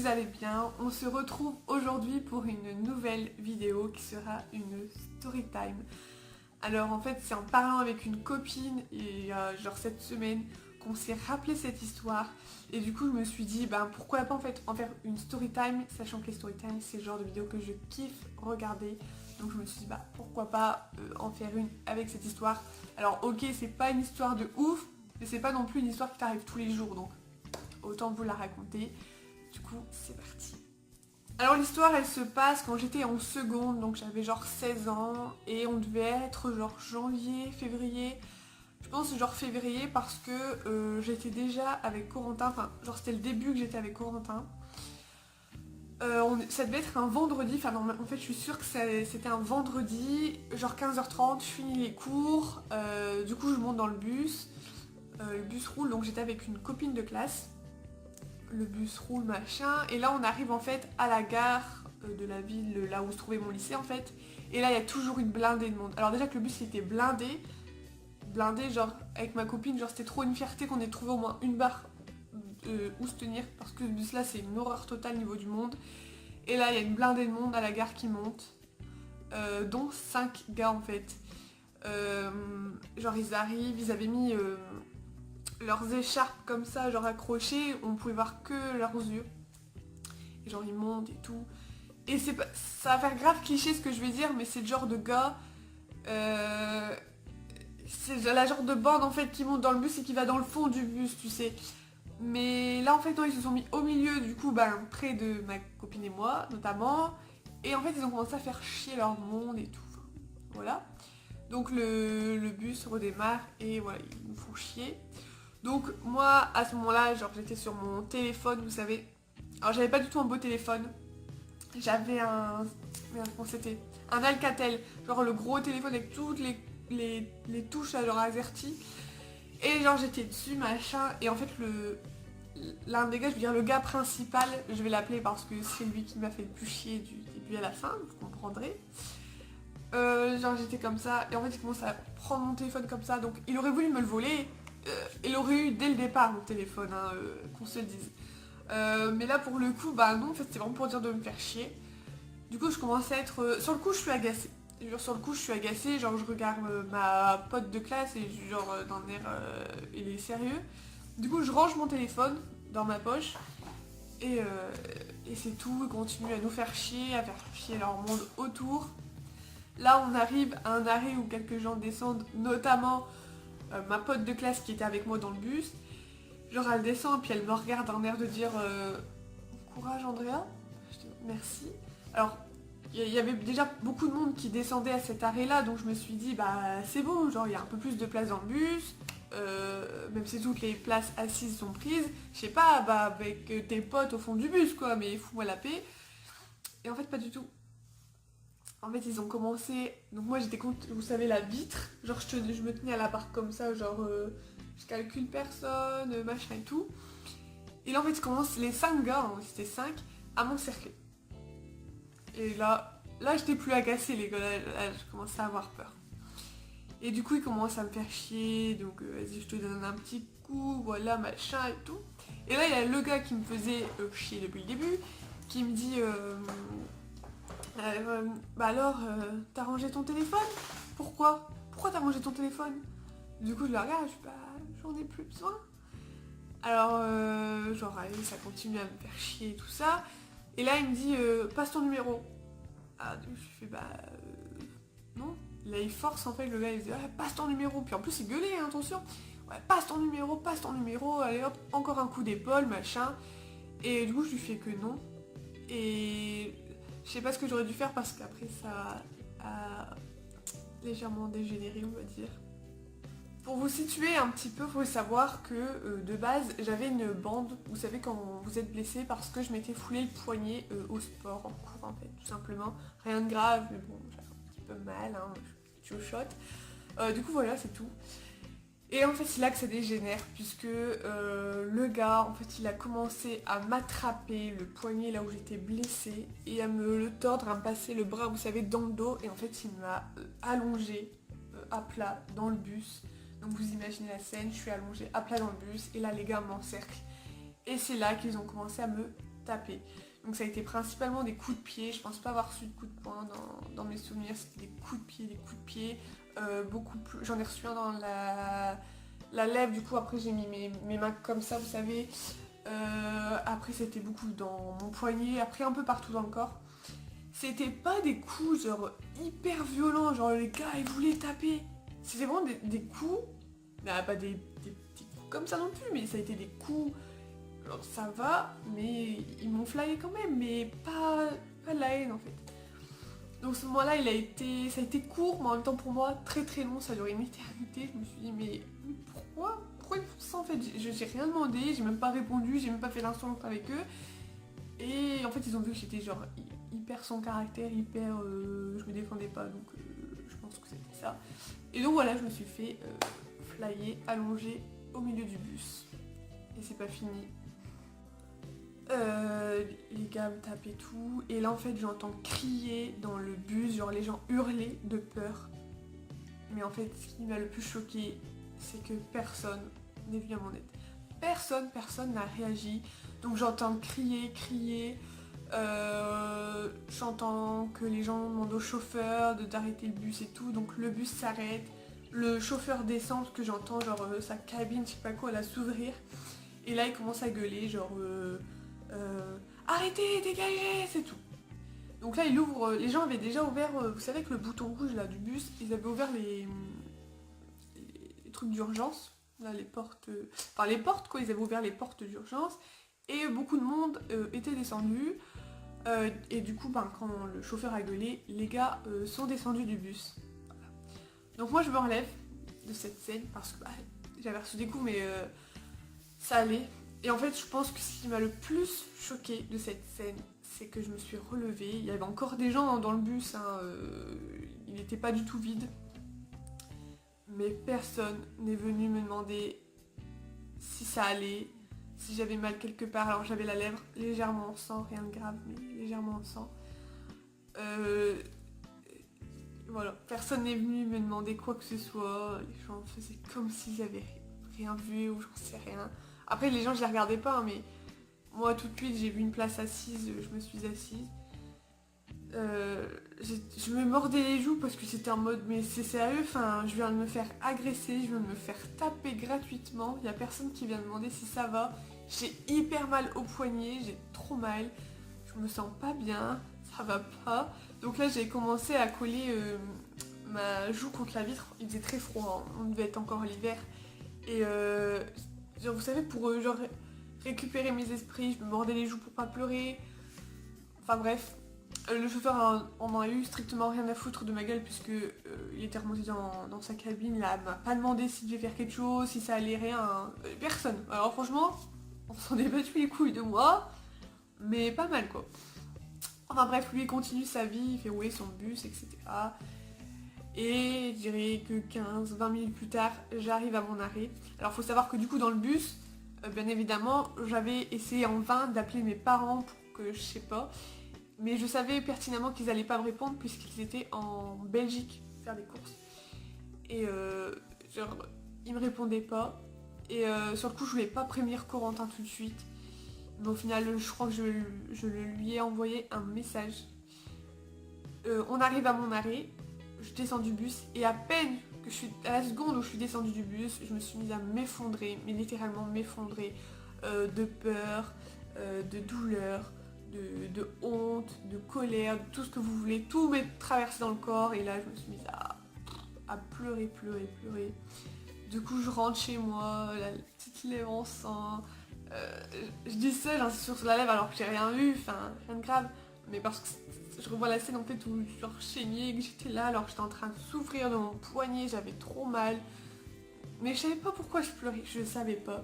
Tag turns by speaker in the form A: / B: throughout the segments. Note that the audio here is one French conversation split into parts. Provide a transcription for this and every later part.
A: vous allez bien. On se retrouve aujourd'hui pour une nouvelle vidéo qui sera une story time. Alors en fait c'est en parlant avec une copine et genre cette semaine qu'on s'est rappelé cette histoire et du coup je me suis dit pourquoi pas en faire une story time, sachant que les story time c'est le genre de vidéo que je kiffe regarder. Donc je me suis dit pourquoi pas en faire une avec cette histoire. Alors ok, c'est pas une histoire de ouf, mais c'est pas non plus une histoire qui t'arrive tous les jours, donc autant vous la raconter. Du coup c'est parti. Alors l'histoire elle se passe quand j'étais en seconde, donc j'avais genre 16 ans et on devait être genre janvier, février. Je pense genre février parce que j'étais déjà avec Corentin, enfin genre c'était le début que j'étais avec Corentin. Ça devait être un vendredi, enfin non, en fait je suis sûre que c'était un vendredi, genre 15h30, je finis les cours, du coup je monte dans le bus roule, donc j'étais avec une copine de classe, le bus roule machin, et là on arrive en fait à la gare de la ville, là où se trouvait mon lycée en fait, et là il y a toujours une blindée de monde. Alors déjà que le bus il était blindé genre avec ma copine, genre c'était trop une fierté qu'on ait trouvé au moins une barre où se tenir, parce que ce bus là c'est une horreur totale niveau du monde. Et là il y a une blindée de monde à la gare qui monte, dont 5 gars en fait. Genre ils arrivent, ils avaient mis leurs écharpes comme ça, genre accrochées, on pouvait voir que leurs yeux. Et genre ils montent et tout. Et c'est pas, ça va faire grave cliché ce que je vais dire, mais c'est le genre de gars, c'est la genre de bande en fait qui monte dans le bus et qui va dans le fond du bus, tu sais. Mais là en fait non, ils se sont mis au milieu du coup près de ma copine et moi notamment. Et en fait ils ont commencé à faire chier leur monde et tout. Voilà. Donc le bus redémarre et voilà, ils nous font chier. Donc moi à ce moment-là, genre j'étais sur mon téléphone, vous savez. Alors j'avais pas du tout un beau téléphone. J'avais un... Merde, comment c'était, un Alcatel, genre le gros téléphone avec toutes les touches à genre AZERTY. Et genre j'étais dessus machin. Et en fait l'un des gars, je veux dire le gars principal, je vais l'appeler parce que c'est lui qui m'a fait le plus chier du début à la fin, vous comprendrez. Genre j'étais comme ça et en fait il commence à prendre mon téléphone comme ça, donc il aurait voulu me le voler. Il aurait eu dès le départ mon téléphone, hein, qu'on se le dise. Mais là pour le coup non, en fait c'était vraiment pour dire de me faire chier. Du coup je commence à être... sur le coup je suis agacée. Genre sur le coup je suis agacée, genre je regarde ma pote de classe et genre d'un air il est sérieux. Du coup je range mon téléphone dans ma poche et c'est tout, ils continuent à nous faire chier, à faire chier leur monde autour. Là on arrive à un arrêt où quelques gens descendent, notamment ma pote de classe qui était avec moi dans le bus. Genre elle descend et puis elle me regarde d'un air de dire courage Andrea. Je dis merci. Alors il y avait déjà beaucoup de monde qui descendait à cet arrêt là, donc je me suis dit c'est bon, genre il y a un peu plus de place dans le bus, même si toutes les places assises sont prises, je sais pas, avec tes potes au fond du bus quoi, mais fous-moi la paix. Et en fait pas du tout. En fait ils ont commencé, donc moi j'étais contre, vous savez la vitre, genre je me tenais à la barre comme ça, genre je calcule personne, machin et tout. Et là en fait ils commencent, les 5 gars, hein, c'était 5, à m'encercler. Et là j'étais plus agacée les gars, là je commençais à avoir peur. Et du coup ils commencent à me faire chier, donc vas-y je te donne un petit coup, voilà machin et tout. Et là il y a le gars qui me faisait chier depuis le début, qui me dit alors t'as rangé ton téléphone? Pourquoi t'as rangé ton téléphone? Du coup je le regarde, je dis j'en ai plus besoin. Alors genre allez, ça continue à me faire chier et tout ça. Et là il me dit passe ton numéro. Ah donc je fais non. Là il force en fait, le gars il dit passe ton numéro. Puis en plus il gueulait, hein, attention. Ouais, passe ton numéro, allez hop, encore un coup d'épaule, machin. Et du coup je lui fais que non. Et je sais pas ce que j'aurais dû faire parce qu'après ça a légèrement dégénéré on va dire. Pour vous situer un petit peu, il faut savoir que de base j'avais une bande, vous savez quand vous êtes blessé parce que je m'étais foulé le poignet au sport, en cours en fait, tout simplement. Rien de grave, mais bon, j'avais un petit peu mal, hein, je suis au shot. Du coup voilà, c'est tout. Et en fait c'est là que ça dégénère, puisque le gars, en fait il a commencé à m'attraper le poignet là où j'étais blessée et à me le tordre, à me passer le bras, vous savez, dans le dos, et en fait il m'a allongé à plat dans le bus. Donc vous imaginez la scène, je suis allongée à plat dans le bus et là les gars m'encerclent. Et c'est là qu'ils ont commencé à me tapé. Donc ça a été principalement des coups de pied, je pense pas avoir reçu de coups de poing dans mes souvenirs, c'était des coups de pied, beaucoup plus. J'en ai reçu un dans la lèvre, du coup après j'ai mis mes mains comme ça, vous savez. Après c'était beaucoup dans mon poignet, après un peu partout dans le corps. C'était pas des coups genre hyper violents, genre les gars ils voulaient taper. C'était vraiment des coups, bah, pas des petits coups comme ça non plus, mais ça a été des coups, genre ça va, mais ils m'ont flyé quand même, mais pas de la haine en fait. Donc ce moment-là ça a été court, mais en même temps pour moi très très long, ça a duré une éternité. Je me suis dit mais pourquoi ils font ça en fait? J'ai rien demandé, j'ai même pas répondu, j'ai même pas fait l'insolente avec eux. Et en fait ils ont vu que j'étais genre hyper sans caractère, hyper je me défendais pas, donc je pense que c'était ça. Et donc voilà, je me suis fait flyer, allonger au milieu du bus. Et c'est pas fini. Les gars me tapent et tout. Et là en fait j'entends crier dans le bus, genre les gens hurler de peur. Mais en fait ce qui m'a le plus choqué, c'est que personne n'est venu à mon aide. Personne n'a réagi. Donc j'entends crier. J'entends que les gens demandent au chauffeur d'arrêter le bus et tout. Donc le bus s'arrête. Le chauffeur descend parce que j'entends genre sa cabine, je sais pas quoi, elle a s'ouvrir. Et là il commence à gueuler genre arrêtez, dégagez, c'est tout. Donc là il ouvre, les gens avaient déjà ouvert, vous savez que le bouton rouge là du bus, ils avaient ouvert les trucs d'urgence, là les portes, enfin les portes quoi, ils avaient ouvert les portes d'urgence et beaucoup de monde était descendu. Et du coup quand le chauffeur a gueulé, les gars sont descendus du bus. Voilà. Donc moi je me relève de cette scène parce que j'avais reçu des coups mais ça allait. Et en fait je pense que ce qui m'a le plus choqué de cette scène, c'est que je me suis relevée. Il y avait encore des gens dans le bus, il n'était pas du tout vide. Mais personne n'est venu me demander si ça allait, si j'avais mal quelque part. Alors j'avais la lèvre légèrement en sang, rien de grave, mais légèrement en sang. Voilà, personne n'est venu me demander quoi que ce soit. Les gens faisaient comme s'ils n'avaient rien vu ou j'en sais rien. Après les gens je les regardais pas, mais moi tout de suite j'ai vu une place assise, je me suis assise. Je me mordais les joues parce que c'était en mode mais c'est sérieux, enfin je viens de me faire agresser, je viens de me faire taper gratuitement, il n'y a personne qui vient me demander si ça va, j'ai hyper mal au poignet, j'ai trop mal, je me sens pas bien, ça va pas. Donc là j'ai commencé à coller ma joue contre la vitre, il faisait très froid, hein. On devait être encore l'hiver. Et genre vous savez pour genre récupérer mes esprits, je me mordais les joues pour pas pleurer. Enfin bref. Le chauffeur en a eu strictement rien à foutre de ma gueule puisque il était remonté dans sa cabine, il m'a pas demandé s'il devait faire quelque chose, si ça allait, rien, personne. Alors franchement, on s'en est battu les couilles de moi, mais pas mal quoi. Enfin bref, lui il continue sa vie, il fait rouler son bus, etc. Et je dirais que 15-20 minutes plus tard, j'arrive à mon arrêt. Alors faut savoir que du coup dans le bus, bien évidemment, j'avais essayé en vain d'appeler mes parents pour que je sais pas. Mais je savais pertinemment qu'ils allaient pas me répondre puisqu'ils étaient en Belgique faire des courses. Et genre, ils me répondaient pas. Et sur le coup, je voulais pas prévenir Corentin tout de suite. Mais au final, je crois que je lui ai envoyé un message. On arrive à mon arrêt, je descends du bus et à peine que je suis à la seconde où je suis descendue du bus, je me suis mise à m'effondrer, mais littéralement m'effondrer de peur, de douleur. De honte, de colère, de tout ce que vous voulez, tout m'est traversé dans le corps et là je me suis mise à pleurer. Du coup je rentre chez moi, la petite lèvre en sang, je dis ça, j'insiste sur la lèvre alors que j'ai rien vu, enfin rien de grave, mais parce que je revois la scène en fait où je rechignais, que j'étais là alors que j'étais en train de souffrir de mon poignet, j'avais trop mal, mais je savais pas pourquoi je pleurais, je savais pas.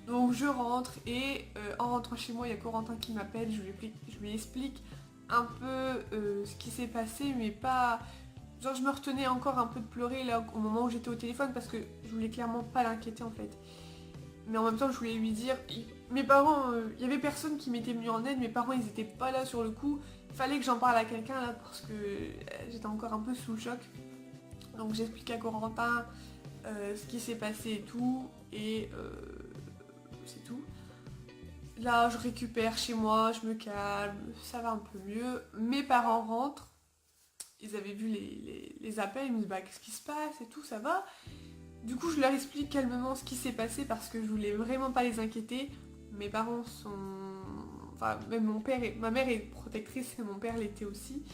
A: Donc je rentre et en rentrant chez moi, il y a Corentin qui m'appelle, je lui explique un peu ce qui s'est passé, mais pas... Genre je me retenais encore un peu de pleurer là au moment où j'étais au téléphone parce que je voulais clairement pas l'inquiéter en fait. Mais en même temps je voulais lui dire, mes parents, il y avait personne qui m'était venu en aide, mes parents ils étaient pas là sur le coup, il fallait que j'en parle à quelqu'un là parce que j'étais encore un peu sous le choc. Donc j'explique à Corentin ce qui s'est passé et tout, et c'est tout. Là, je récupère chez moi, je me calme, ça va un peu mieux. Mes parents rentrent, ils avaient vu les appels, ils me disent bah qu'est-ce qui se passe et tout, ça va. Du coup, je leur explique calmement ce qui s'est passé parce que je voulais vraiment pas les inquiéter. Mes parents sont... Enfin, même mon père et... Ma mère est protectrice et mon père l'était aussi.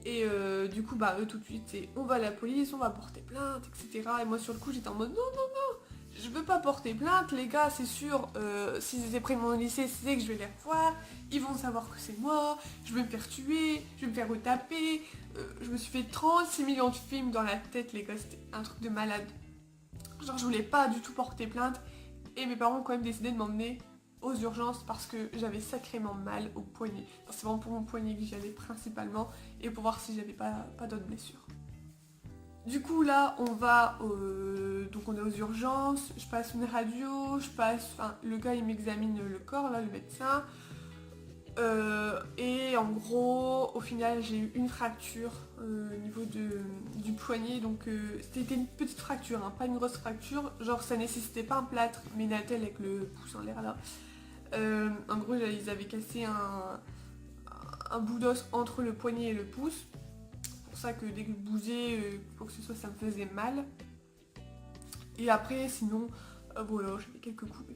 A: Et du coup, bah eux tout de suite, c'est on va à la police, on va porter plainte, etc. Et moi sur le coup, j'étais en mode non, non, non, je veux pas porter plainte, les gars, c'est sûr, s'ils étaient près de mon lycée, c'est que je vais les revoir, ils vont savoir que c'est moi, je vais me faire tuer, je vais me faire retaper, je me suis fait 36 millions de films dans la tête, les gars, c'était un truc de malade. Genre, je voulais pas du tout porter plainte, et mes parents ont quand même décidé de m'emmener aux urgences parce que j'avais sacrément mal au poignet. Enfin, c'est vraiment pour mon poignet que j'y allais principalement, et pour voir si j'avais pas d'autres blessures. Du coup là on va donc on est aux urgences, je passe une radio, enfin le gars il m'examine le corps là, le médecin. Et en gros au final j'ai eu une fracture au niveau du poignet, donc c'était une petite fracture, hein, pas une grosse fracture, genre ça nécessitait pas un plâtre mais une attelle avec le pouce en l'air là. En gros ils avaient cassé un bout d'os entre le poignet et le pouce. C'est pour ça que dès que je bougeais, quoi que ce soit, ça me faisait mal. Et après, sinon, voilà, j'avais quelques coups, mais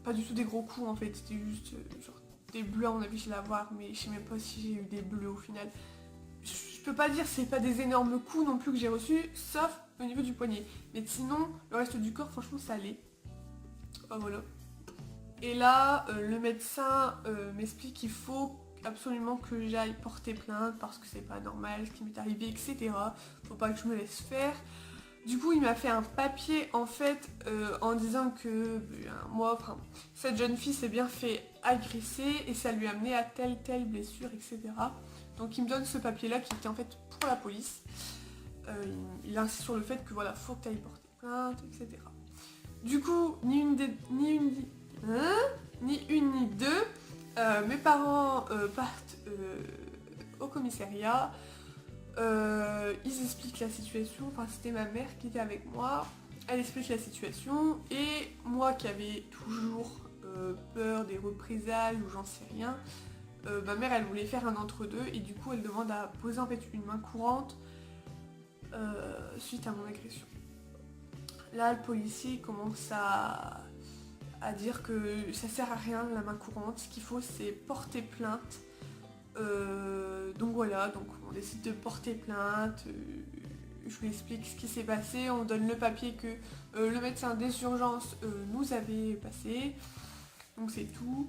A: pas du tout des gros coups en fait, c'était juste genre des bleus à mon avis, je vais l'avoir, mais je sais même pas si j'ai eu des bleus au final. Je peux pas dire c'est pas des énormes coups non plus que j'ai reçus, sauf au niveau du poignet. Mais sinon, le reste du corps, franchement, ça allait. Enfin, voilà. Et là, le médecin m'explique qu'il faut absolument que j'aille porter plainte parce que c'est pas normal ce qui m'est arrivé, etc. Faut pas que je me laisse faire. Du coup, il m'a fait un papier en fait en disant que moi, enfin, cette jeune fille s'est bien fait agresser et ça lui a amené à telle blessure, etc. Donc il me donne ce papier-là qui était en fait pour la police. Il insiste sur le fait que voilà, faut que tu ailles porter plainte, etc. Du coup, ni une ni deux, mes parents partent au commissariat, ils expliquent la situation, enfin c'était ma mère qui était avec moi, elle explique la situation, et moi qui avais toujours peur des représailles ou j'en sais rien, ma mère elle voulait faire un entre-deux et du coup elle demande à poser en fait une main courante suite à mon agression. Là le policier commence à dire que ça sert à rien la main courante, ce qu'il faut c'est porter plainte. Donc voilà, donc on décide de porter plainte, je lui explique ce qui s'est passé, on donne le papier que le médecin des urgences nous avait passé, donc c'est tout.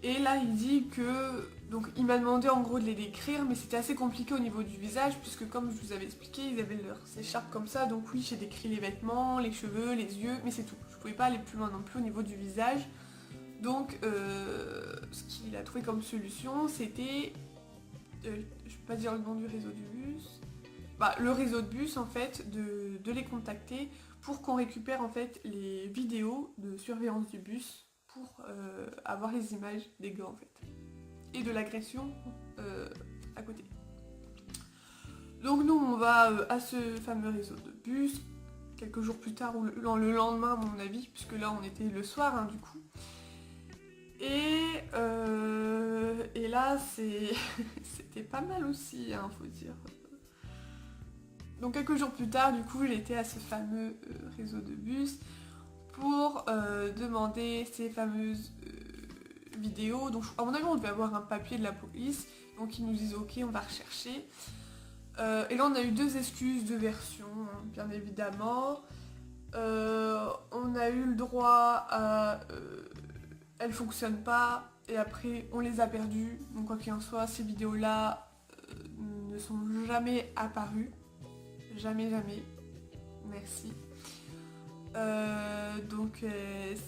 A: Et là il dit que, donc il m'a demandé en gros de les décrire, mais c'était assez compliqué au niveau du visage, puisque comme je vous avais expliqué, ils avaient leurs écharpes comme ça, donc oui j'ai décrit les vêtements, les cheveux, les yeux, mais c'est tout. Je pouvais pas aller plus loin non plus au niveau du visage. Donc ce qu'il a trouvé comme solution c'était, je peux pas dire le nom du réseau du bus, bah, le réseau de bus en fait, de les contacter pour qu'on récupère en fait les vidéos de surveillance du bus pour avoir les images des gars en fait et de l'agression à côté. Donc nous on va à ce fameux réseau de bus quelques jours plus tard ou le lendemain à mon avis, puisque là on était le soir hein, du coup. Et là c'était pas mal aussi hein, faut dire. Donc quelques jours plus tard du coup j'étais à ce fameux réseau de bus pour demander ces fameuses vidéos. Donc à mon avis on devait avoir un papier de la police, donc ils nous disent ok on va rechercher. Et là on a eu deux excuses, deux versions hein, bien évidemment. On a eu le droit à elles fonctionnent pas et après on les a perdues. Donc quoi qu'il en soit, ces vidéos là ne sont jamais apparues. Jamais. Merci. Donc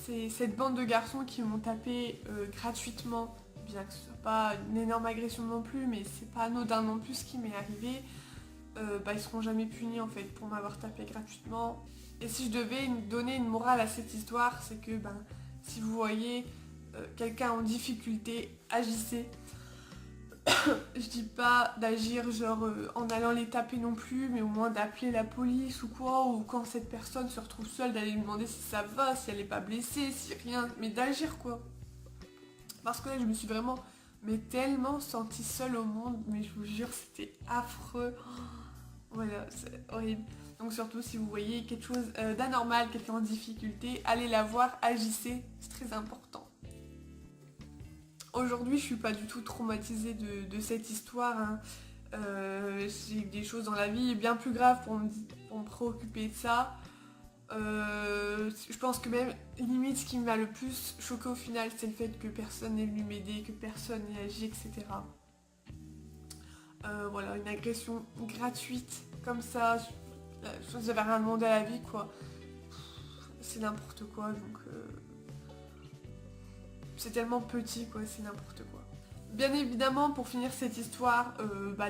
A: c'est cette bande de garçons qui m'ont tapé gratuitement, bien que ce soit pas une énorme agression non plus, mais c'est pas anodin non plus ce qui m'est arrivé. Ils seront jamais punis en fait pour m'avoir tapé gratuitement. Et si je devais donner une morale à cette histoire, c'est que si vous voyez quelqu'un en difficulté, agissez. Je dis pas d'agir genre en allant les taper non plus, mais au moins d'appeler la police ou quoi, ou quand cette personne se retrouve seule, d'aller lui demander si ça va, si elle est pas blessée, si rien, mais d'agir quoi. Parce que là je me suis vraiment, mais tellement sentie seule au monde, mais je vous jure c'était affreux. Voilà, c'est horrible. Donc surtout si vous voyez quelque chose d'anormal, quelqu'un en difficulté, allez la voir, agissez, c'est très important. Aujourd'hui, je suis pas du tout traumatisée de cette histoire. Hein. J'ai eu des choses dans la vie bien plus graves pour me préoccuper de ça. Je pense que même, limite, ce qui m'a le plus choqué au final, c'est le fait que personne n'ait venu m'aider, que personne n'ait agi, etc. Voilà, une agression gratuite, comme ça, j'avais rien demandé à la vie, quoi. C'est n'importe quoi, donc... c'est tellement petit quoi, c'est n'importe quoi. Bien évidemment, pour finir cette histoire,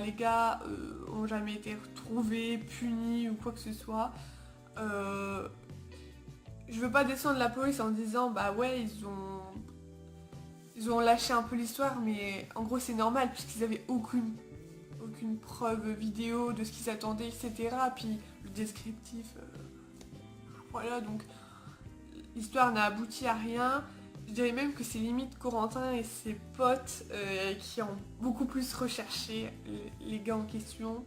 A: les gars ont jamais été retrouvés, punis ou quoi que ce soit. Je veux pas descendre la police en disant bah ouais ils ont lâché un peu l'histoire, mais en gros c'est normal puisqu'ils avaient aucune preuve vidéo de ce qu'ils attendaient, etc. Puis le descriptif, voilà, donc l'histoire n'a abouti à rien. Je dirais même que c'est limite Corentin et ses potes qui ont beaucoup plus recherché les gars en question.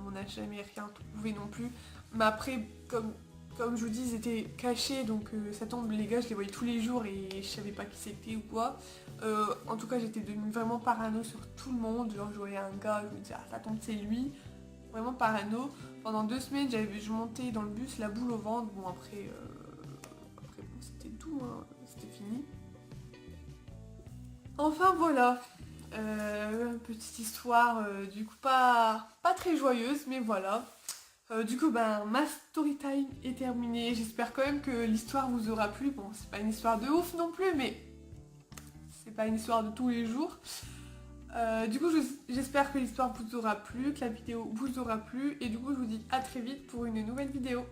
A: On n'a jamais rien trouvé non plus. Mais après, comme je vous dis, ils étaient cachés, donc ça tombe, les gars, je les voyais tous les jours et je savais pas qui c'était ou quoi. En tout cas, j'étais devenue vraiment parano sur tout le monde. Genre, je voyais un gars, je me disais, ah, ça tombe, c'est lui. Vraiment parano. Pendant 2 semaines, je montais dans le bus, la boule au ventre. Bon, après bon, c'était tout, hein. C'était fini. Enfin voilà, petite histoire du coup pas très joyeuse, mais voilà. Du coup ma story time est terminée. J'espère quand même que l'histoire vous aura plu. Bon, c'est pas une histoire de ouf non plus, mais c'est pas une histoire de tous les jours. Du coup j'espère que l'histoire vous aura plu, que la vidéo vous aura plu, et du coup je vous dis à très vite pour une nouvelle vidéo.